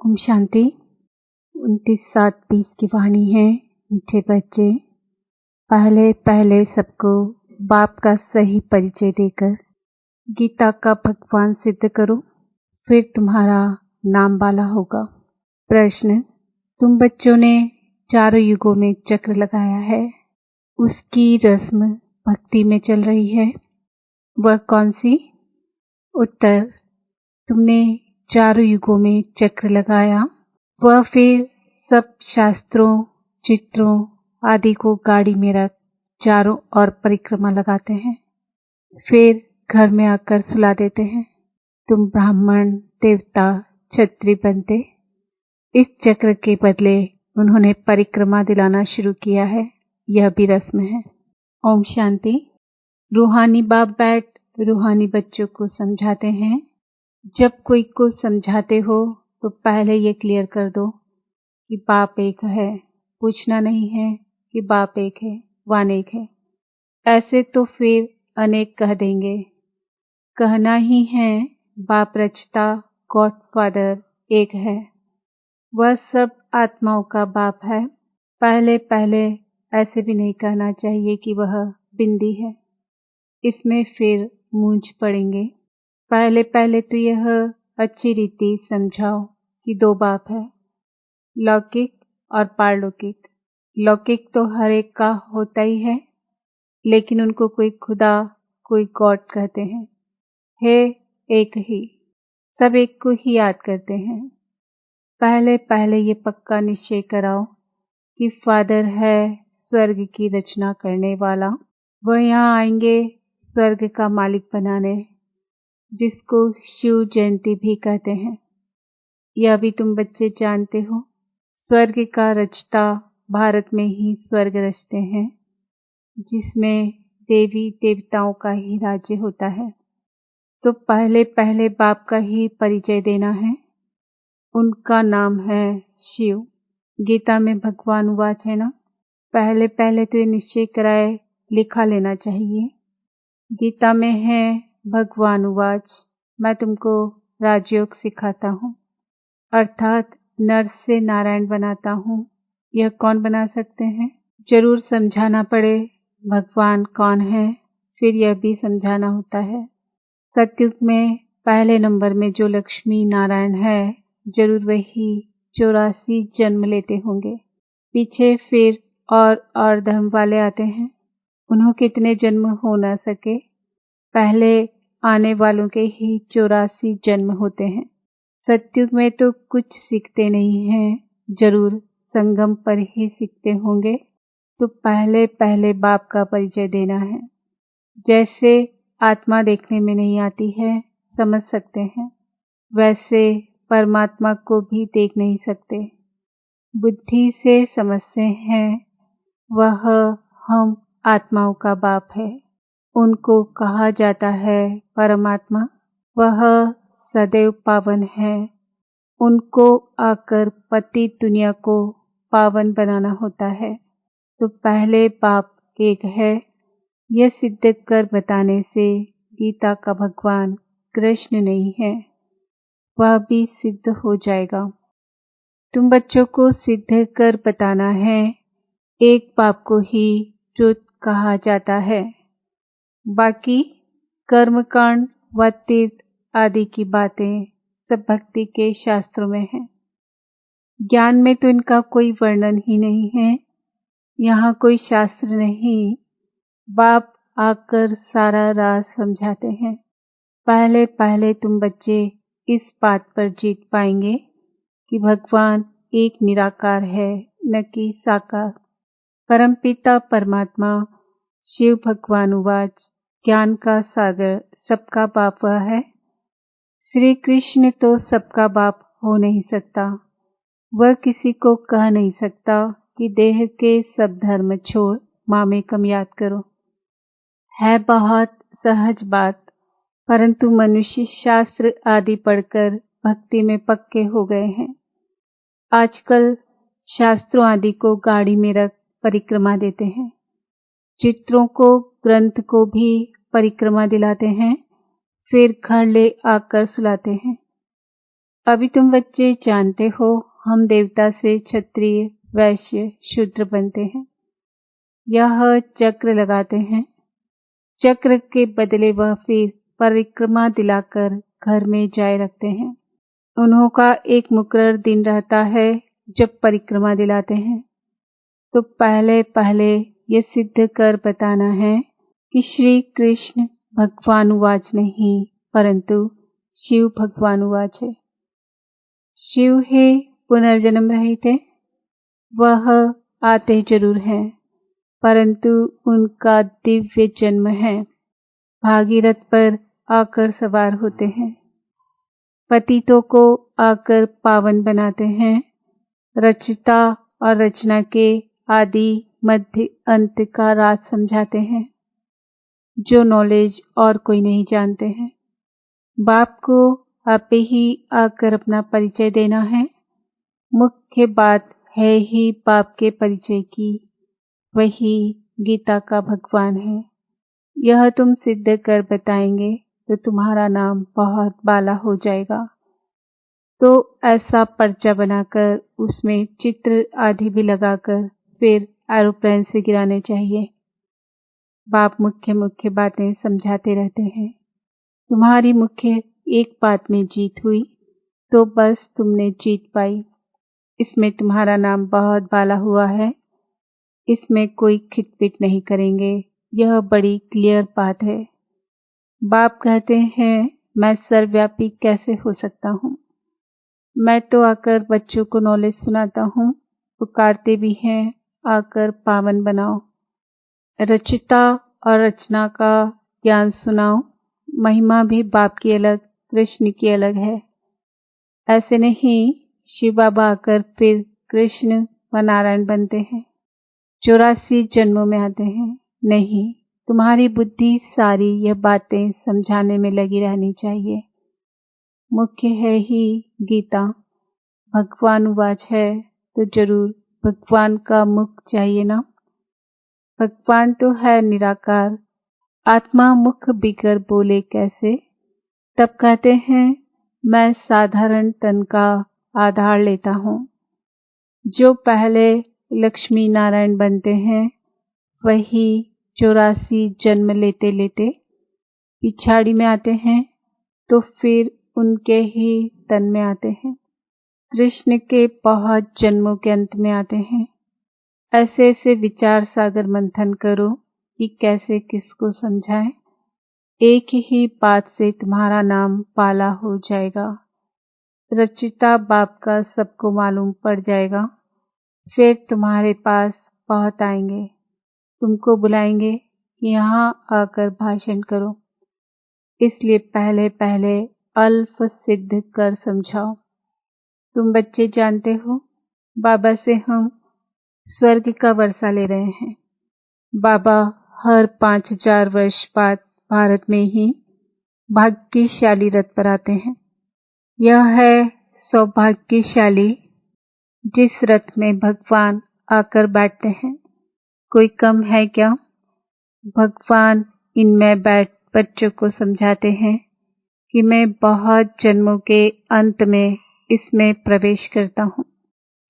ओम शांति। 29/7/20 की वाणी है। मीठे बच्चे, पहले पहले सबको बाप का सही परिचय देकर गीता का भगवान सिद्ध करो, फिर तुम्हारा नाम वाला होगा। प्रश्न, तुम बच्चों ने चारों युगों में चक्र लगाया है, उसकी रस्म भक्ति में चल रही है, वह कौन सी? उत्तर, तुमने चारों युगों में चक्र लगाया, वह फिर सब शास्त्रों, चित्रों आदि को गाड़ी में रख चारों ओर परिक्रमा लगाते हैं, फिर घर में आकर सुला देते हैं। तुम ब्राह्मण, देवता, क्षत्रिय बनते। इस चक्र के बदले उन्होंने परिक्रमा दिलाना शुरू किया है, यह भी रस्म है। ओम शांति। रूहानी बाप बैठ रूहानी बच्चों को समझाते हैं। जब कोई को समझाते हो तो पहले ये क्लियर कर दो कि बाप एक है। पूछना नहीं है कि बाप एक है, वन एक है। ऐसे तो फिर अनेक कह देंगे। कहना ही है बाप रचता, गॉड फादर एक है। वह सब आत्माओं का बाप है। पहले पहले ऐसे भी नहीं कहना चाहिए कि वह बिंदी है, इसमें फिर मूंझ पड़ेंगे। पहले पहले तो यह अच्छी रीति समझाओ कि दो बाप है, लौकिक और पारलौकिक। लौकिक तो हर एक का होता ही है, लेकिन उनको कोई खुदा, कोई गॉड कहते हैं। है एक ही, सब एक को ही याद करते हैं। पहले पहले ये पक्का निश्चय कराओ कि फादर है स्वर्ग की रचना करने वाला। वह यहाँ आएंगे स्वर्ग का मालिक बनाने, जिसको शिव जयंती भी कहते हैं। यह भी तुम बच्चे जानते हो। स्वर्ग का रचता भारत में ही स्वर्ग रचते हैं, जिसमें देवी देवताओं का ही राज्य होता है। तो पहले पहले बाप का ही परिचय देना है। उनका नाम है शिव। गीता में भगवान उवाच है ना। पहले पहले तो ये निश्चय कराए लिखा लेना चाहिए। गीता में है भगवान उवाच, मैं तुमको राजयोग सिखाता हूँ, अर्थात नर से नारायण बनाता हूँ। यह कौन बना सकते हैं? जरूर समझाना पड़े भगवान कौन है, फिर यह भी समझाना होता है। सतयुग में पहले नंबर में जो लक्ष्मी नारायण है, जरूर वही 84 जन्म लेते होंगे। पीछे फिर और धर्म वाले आते हैं, उन्हों कितने जन्म हो न सके, पहले आने वालों के ही 84 जन्म होते हैं। सतयुग में तो कुछ सीखते नहीं हैं, जरूर संगम पर ही सीखते होंगे। तो पहले पहले बाप का परिचय देना है। जैसे आत्मा देखने में नहीं आती है, समझ सकते हैं, वैसे परमात्मा को भी देख नहीं सकते, बुद्धि से समझते हैं। वह हम आत्माओं का बाप है, उनको कहा जाता है परमात्मा। वह सदैव पावन है, उनको आकर पति दुनिया को पावन बनाना होता है। तो पहले बाप एक है, यह सिद्ध कर बताने से गीता का भगवान कृष्ण नहीं है, वह भी सिद्ध हो जाएगा। तुम बच्चों को सिद्ध कर बताना है, एक बाप को ही ट्रुथ कहा जाता है। बाकी कर्मकांड व तीर्थ आदि की बातें सब भक्ति के शास्त्रों में है। ज्ञान में तो इनका कोई वर्णन ही नहीं है। यहाँ कोई शास्त्र नहीं, बाप आकर सारा राज समझाते हैं। पहले पहले तुम बच्चे इस बात पर जीत पाएंगे कि भगवान एक निराकार है, न कि साकार। परमपिता परमात्मा शिव भगवान उवाच, ज्ञान का सागर सबका बाप वह है। श्री कृष्ण तो सबका बाप हो नहीं सकता। वह किसी को कह नहीं सकता कि देह के सब धर्म छोड़ मामेकम याद करो। है बहुत सहज बात, परंतु मनुष्य शास्त्र आदि पढ़कर भक्ति में पक्के हो गए हैं। आजकल शास्त्रों आदि को गाड़ी में रख परिक्रमा देते हैं, चित्रों को, ग्रंथ को भी परिक्रमा दिलाते हैं, फिर घर ले आकर सुलाते हैं। अभी तुम बच्चे जानते हो हम देवता से क्षत्रिय, वैश्य, शूद्र बनते हैं। यह चक्र लगाते हैं। चक्र के बदले वह फिर परिक्रमा दिलाकर घर में जाए रखते हैं। उन्हों का एक मुकर्रर दिन रहता है जब परिक्रमा दिलाते हैं। तो पहले पहले ये सिद्ध कर बताना है कि श्री कृष्ण भगवानुवाच नहीं परंतु शिव भगवानुवाच है। शिव है पुनर्जन्म रहित है। वह आते जरूर हैं परंतु उनका दिव्य जन्म है। भागीरथ पर आकर सवार होते हैं। पतितों को आकर पावन बनाते हैं। रचता और रचना के आदि मध्य अंत का राज समझाते हैं जो नॉलेज और कोई नहीं जानते हैं। बाप को आप ही आकर अपना परिचय देना है। मुख्य बात है ही बाप के परिचय की। वही गीता का भगवान है। यह तुम सिद्ध कर बताएंगे तो तुम्हारा नाम बहुत बाला हो जाएगा। तो ऐसा पर्चा बनाकर उसमें चित्र आदि भी लगाकर फिर एरोप्लेन से गिराने चाहिए। बाप मुख्य मुख्य बातें समझाते रहते हैं। तुम्हारी मुख्य एक बात में जीत हुई तो बस तुमने जीत पाई। इसमें तुम्हारा नाम बहुत बाला हुआ है। इसमें कोई खिटपिट नहीं करेंगे। यह बड़ी क्लियर बात है। बाप कहते हैं मैं सर्वव्यापी कैसे हो सकता हूँ। मैं तो आकर बच्चों को नॉलेज सुनाता हूँ। पुकारते भी हैं आकर पावन बनाओ। रचिता और रचना का ज्ञान सुनाओ। महिमा भी बाप की अलग, कृष्ण की अलग है। ऐसे नहीं शिव बाबा आकर फिर कृष्ण व नारायण बनते हैं। 84 जन्मों में आते हैं। नहीं, तुम्हारी बुद्धि सारी यह बातें समझाने में लगी रहनी चाहिए। मुख्य है ही गीता। भगवान वाच है तो जरूर भगवान का मुख चाहिए ना। भगवान तो है निराकार। आत्मा मुख बिगर बोले कैसे। तब कहते हैं मैं साधारण तन का आधार लेता हूँ। जो पहले लक्ष्मी नारायण बनते हैं वही 84 जन्म लेते लेते पिछाड़ी में आते हैं तो फिर उनके ही तन में आते हैं। कृष्ण के बहुत जन्मों के अंत में आते हैं। ऐसे ऐसे विचार सागर मंथन करो कि कैसे किसको समझाएं। एक ही बात से तुम्हारा नाम पाला हो जाएगा। रचिता बाप का सबको मालूम पड़ जाएगा। फिर तुम्हारे पास बहुत आएंगे। तुमको बुलाएंगे कि यहाँ आकर भाषण करो। इसलिए पहले पहले अल्प सिद्ध कर समझाओ। तुम बच्चे जानते हो बाबा से हम स्वर्ग का वर्षा ले रहे हैं। बाबा हर 5000 वर्ष बाद भारत में ही भाग्यशाली रथ पर आते हैं। यह है सौभाग्यशाली जिस रथ में भगवान आकर बैठते हैं। कोई कम है क्या। भगवान इनमें बैठ बच्चों को समझाते हैं कि मैं बहुत जन्मों के अंत में इसमें प्रवेश करता हूँ।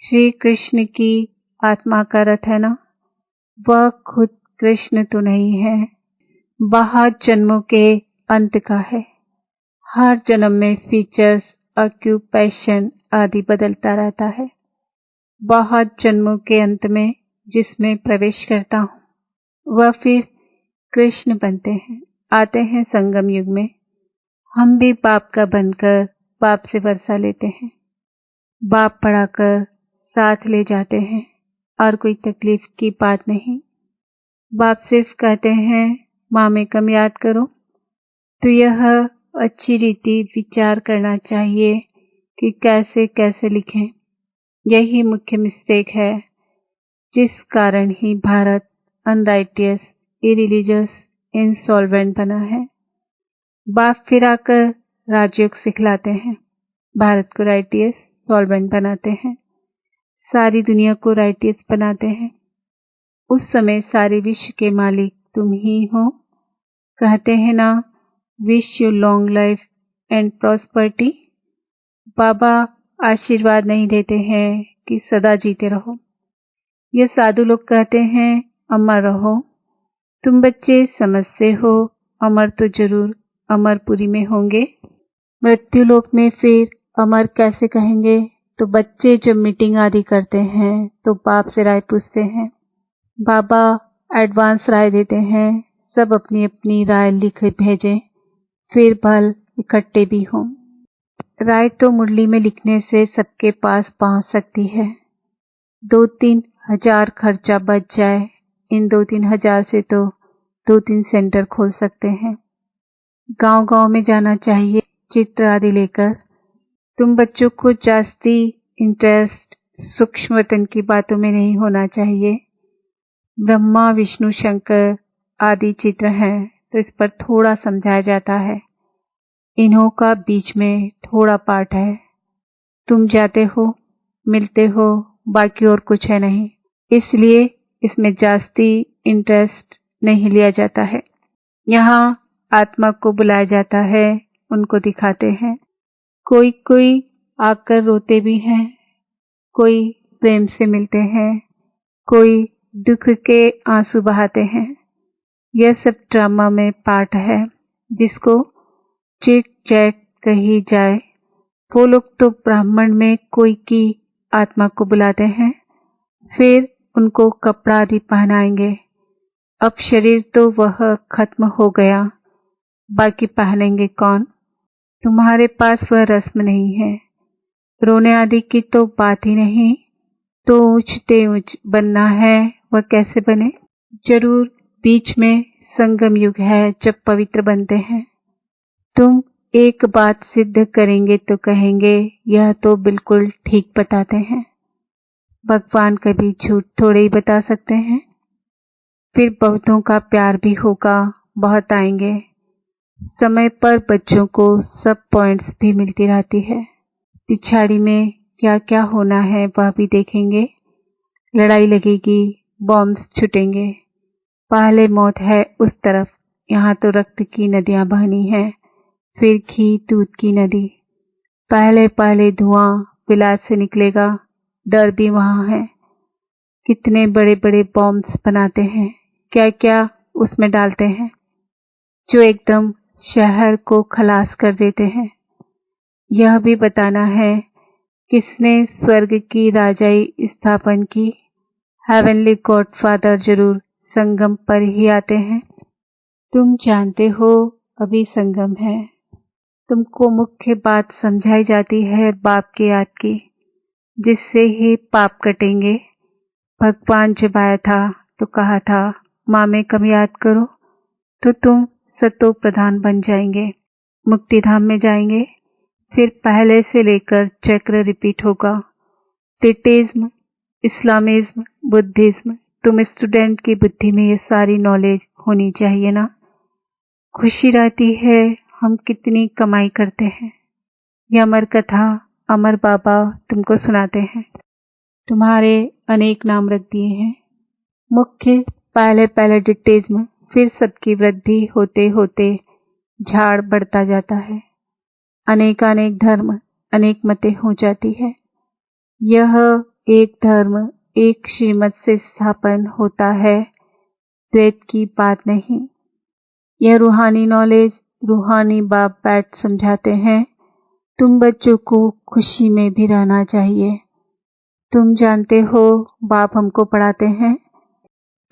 श्री कृष्ण की आत्मा का रथ है ना। वह खुद कृष्ण तो नहीं है। बहुत जन्मों के अंत का है। हर जन्म में फीचर्स, ऑक्यूपेशन आदि बदलता रहता है। बहुत जन्मों के अंत में जिसमें प्रवेश करता हूँ वह फिर कृष्ण बनते हैं। आते हैं संगम युग में। हम भी बाप का बनकर बाप से वर्षा लेते हैं। बाप पढ़ाकर साथ ले जाते हैं और कोई तकलीफ की बात नहीं। बाप सिर्फ कहते हैं माँ में कम याद करो। तो यह अच्छी रीति विचार करना चाहिए कि कैसे कैसे लिखें। यही मुख्य मिस्टेक है जिस कारण ही भारत अनराइटियस, इरिलीजियस, इंसॉल्वेंट बना है। बाप फिर आकर राजयोग सिखलाते हैं। भारत को राइटियस, सॉल्वेंट बनाते हैं। सारी दुनिया को राइटियस बनाते हैं। उस समय सारे विश्व के मालिक तुम ही हो। कहते हैं ना wish you long life and prosperity. बाबा आशीर्वाद नहीं देते हैं कि सदा जीते रहो। ये साधु लोग कहते हैं अमर रहो। तुम बच्चे समझते हो अमर तो जरूर अमरपुरी में होंगे, मृत्यु लोक में फिर अमर कैसे कहेंगे? तो बच्चे जब मीटिंग आदि करते हैं तो बाप से राय पूछते हैं। बाबा एडवांस राय देते हैं, सब अपनी अपनी राय लिख भेजें, फिर भल इकट्ठे भी हों। राय तो मुरली में लिखने से सबके पास पहुंच सकती है। 2-3 हजार खर्चा बच जाए। इन 2-3 हजार से तो 2-3 सेंटर खोल सकते हैं। गांव गांव में जाना चाहिए चित्र आदि लेकर। तुम बच्चों को जास्ती इंटरेस्ट सूक्ष्म वतन की बातों में नहीं होना चाहिए। ब्रह्मा विष्णु शंकर आदि चित्र हैं तो इस पर थोड़ा समझाया जाता है। इन्हों का बीच में थोड़ा पाठ है। तुम जाते हो, मिलते हो, बाकी और कुछ है नहीं, इसलिए इसमें जास्ती इंटरेस्ट नहीं लिया जाता है। यहाँ आत्मा को बुलाया जाता है, उनको दिखाते हैं। कोई कोई आकर रोते भी हैं, कोई प्रेम से मिलते हैं, कोई दुख के आंसू बहाते हैं। यह सब ड्रामा में पार्ट है, जिसको चिट चैट कही जाए। वो लोग तो ब्राह्मण में कोई की आत्मा को बुलाते हैं, फिर उनको कपड़ा आदि पहनाएंगे। अब शरीर तो वह खत्म हो गया, बाकी पहनेंगे कौन? तुम्हारे पास वह रस्म नहीं है। रोने आदि की तो बात ही नहीं। तो ऊंचते ऊंच बनना है, वह कैसे बने? जरूर बीच में संगम युग है जब पवित्र बनते हैं। तुम एक बात सिद्ध करेंगे तो कहेंगे यह तो बिल्कुल ठीक बताते हैं। भगवान कभी झूठ थोड़े ही बता सकते हैं। फिर बहुतों का प्यार भी होगा, बहुत आएंगे। समय पर बच्चों को सब पॉइंट्स भी मिलती रहती है। पिछाड़ी में क्या क्या होना है वह भी देखेंगे। लड़ाई लगेगी, बॉम्ब्स छुटेंगे। पहले मौत है उस तरफ, यहाँ तो रक्त की नदियां बहनी हैं, फिर घी दूध की नदी। पहले पहले धुआं विलायत से निकलेगा, डर भी वहां है। कितने बड़े बड़े बॉम्ब्स बनाते हैं, क्या क्या उसमें डालते हैं, जो एकदम शहर को खलास कर देते हैं। यह भी बताना है किसने स्वर्ग की राजाई स्थापन की। हेवनली गॉडफादर जरूर संगम पर ही आते हैं। तुम जानते हो अभी संगम है। तुमको मुख्य बात समझाई जाती है बाप की याद की, जिससे ही पाप कटेंगे। भगवान जब आया था तो कहा था माँ में कम याद करो तो तुम सतो प्रधान बन जाएंगे, मुक्तिधाम में जाएंगे। फिर पहले से लेकर चक्र रिपीट होगा। टिटेज्म, इस्लामिज्म, बुद्धिज्म, तुम स्टूडेंट की बुद्धि में ये सारी नॉलेज होनी चाहिए ना। खुशी रहती है हम कितनी कमाई करते हैं। ये अमर कथा अमर बाबा तुमको सुनाते हैं। तुम्हारे अनेक नाम रख दिए हैं। मुख्य पहले पहले डिटेज्म, फिर सबकी वृद्धि होते होते झाड़ बढ़ता जाता है। अनेकानेक धर्म, अनेक मतें हो जाती है। यह एक धर्म एक श्रीमत से स्थापन होता है, द्वैत की बात नहीं। यह रूहानी नॉलेज रूहानी बाप बैठ समझाते हैं। तुम बच्चों को खुशी में भी रहना चाहिए। तुम जानते हो बाप हमको पढ़ाते हैं।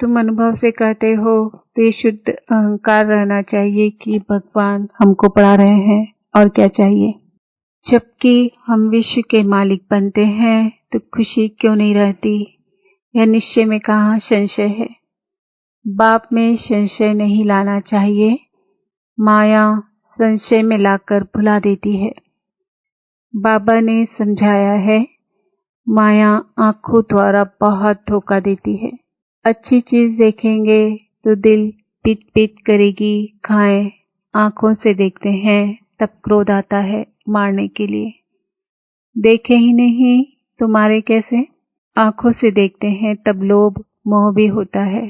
तुम अनुभव से कहते हो तो ये शुद्ध अहंकार रहना चाहिए कि भगवान हमको पढ़ा रहे हैं, और क्या चाहिए। जबकि हम विश्व के मालिक बनते हैं तो खुशी क्यों नहीं रहती? यह निश्चय में कहाँ संशय है। बाप में संशय नहीं लाना चाहिए। माया संशय में लाकर भुला देती है। बाबा ने समझाया है, माया आंखों द्वारा बहुत धोखा देती है। अच्छी चीज देखेंगे तो दिल पिट पिट करेगी, खाएं। आंखों से देखते हैं तब क्रोध आता है मारने के लिए। देखे ही नहीं तो मारे कैसे? आंखों से देखते हैं तब लोभ मोह भी होता है।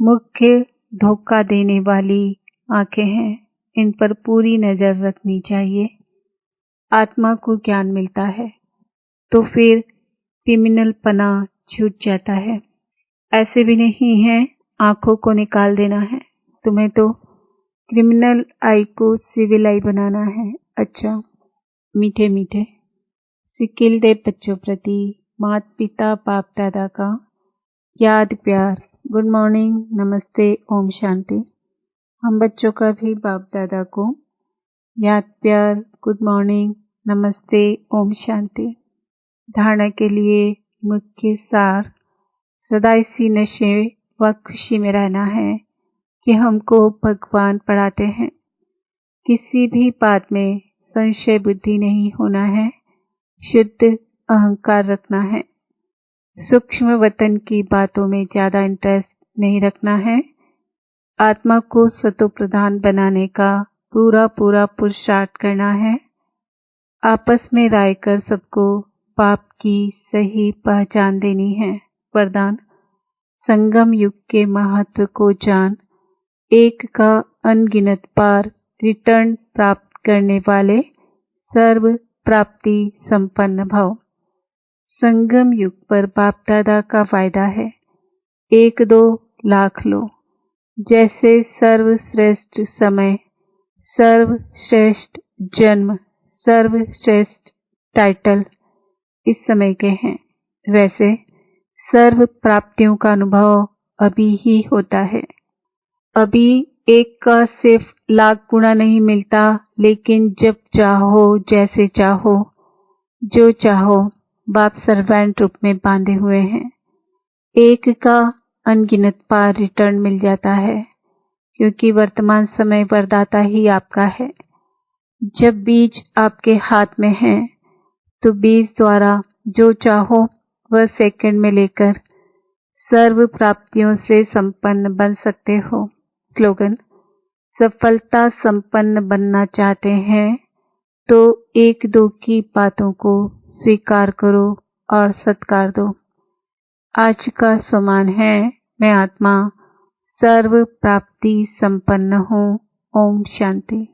मुख्य धोखा देने वाली आंखें हैं, इन पर पूरी नजर रखनी चाहिए। आत्मा को ज्ञान मिलता है तो फिर क्रिमिनल पना छूट जाता है। ऐसे भी नहीं है आंखों को निकाल देना है, तुम्हें तो क्रिमिनल आई को सिविल आई बनाना है। अच्छा, मीठे मीठे सिकिलदे बच्चों प्रति माता पिता बाप दादा का याद प्यार, गुड मॉर्निंग, नमस्ते, ओम शांति। हम बच्चों का भी बाप दादा को याद प्यार, गुड मॉर्निंग, नमस्ते, ओम शांति। धारणा के लिए मुख्य सार, सदा इसी नशे व खुशी में रहना है कि हमको भगवान पढ़ाते हैं। किसी भी बात में संशय बुद्धि नहीं होना है, शुद्ध अहंकार रखना है। सूक्ष्म वतन की बातों में ज्यादा इंटरेस्ट नहीं रखना है। आत्मा को सतो प्रधान बनाने का पूरा पुरुषार्थ करना है। आपस में राय कर सबको पाप की सही पहचान देनी है। वरदान, संगम युग के महत्व को जान, एक का अनगिनत पार रिटर्न प्राप्त करने वाले सर्व प्राप्ति संपन्न भव। संगम युग पर बाप दादा का वायदा है, 1-2 लाख लो। जैसे सर्वश्रेष्ठ समय, सर्वश्रेष्ठ जन्म, सर्वश्रेष्ठ टाइटल इस समय के हैं, वैसे सर्व प्राप्तियों का अनुभव अभी ही होता है। अभी एक का सिर्फ लाख गुना नहीं मिलता, लेकिन जब चाहो, जैसे चाहो, जो चाहो, बाप सर्वेंट रूप में बांधे हुए हैं। एक का अनगिनत पार रिटर्न मिल जाता है, क्योंकि वर्तमान समय वरदाता ही आपका है। जब बीज आपके हाथ में है तो बीज द्वारा जो चाहो वह सेकंड में लेकर सर्व प्राप्तियों से संपन्न बन सकते हो। स्लोगन, सफलता संपन्न बनना चाहते हैं तो 1-2 की बातों को स्वीकार करो और सत्कार दो। आज का समान है, मैं आत्मा सर्व प्राप्ति संपन्न हूँ। ओम शांति।